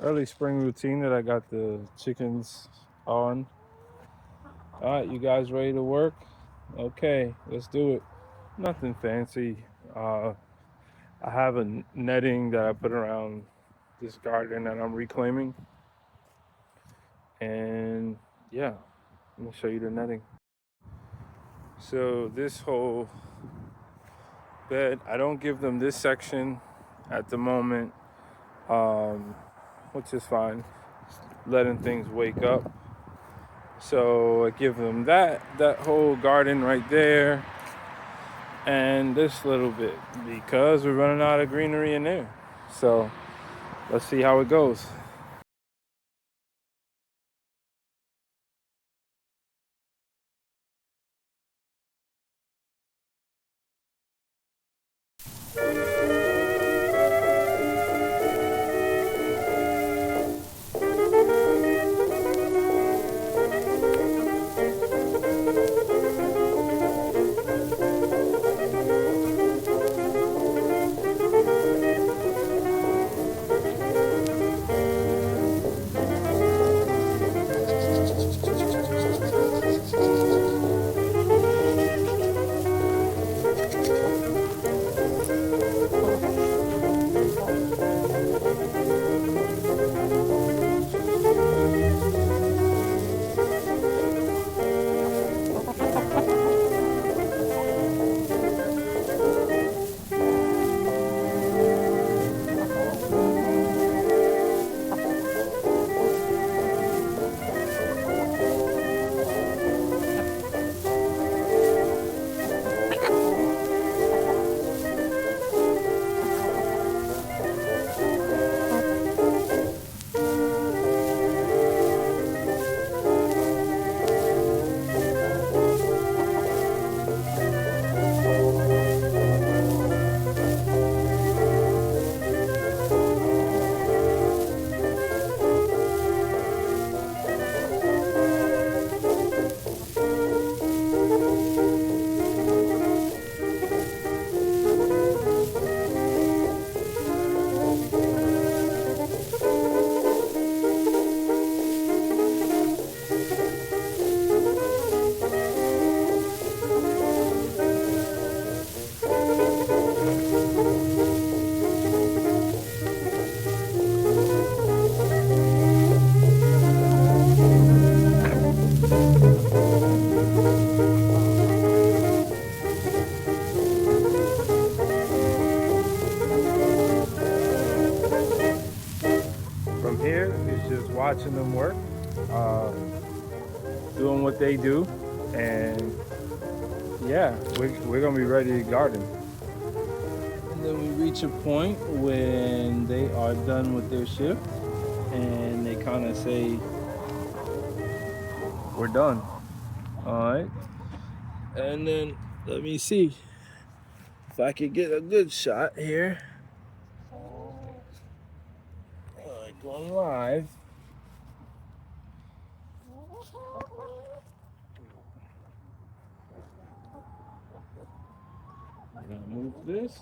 early spring routine that I got the chickens on. All right, you guys ready to work? Okay, let's do it. Nothing fancy. I have a netting that I put around this garden that I'm reclaiming. And yeah, let me show you the netting. So this whole bed, I don't give them this section at the moment, which is fine. Letting things wake up. So I give them that whole garden right there, and this little bit because we're running out of greenery in there. So let's see how it goes. From here, it's just watching them work, uh, doing what they do, and yeah, we're gonna be ready to garden. And then we reach a point when they are done with their shift, and they kind of say, "We're done." All right, and then let me see if I can get a good shot here. All right, going live. I'm gonna move this.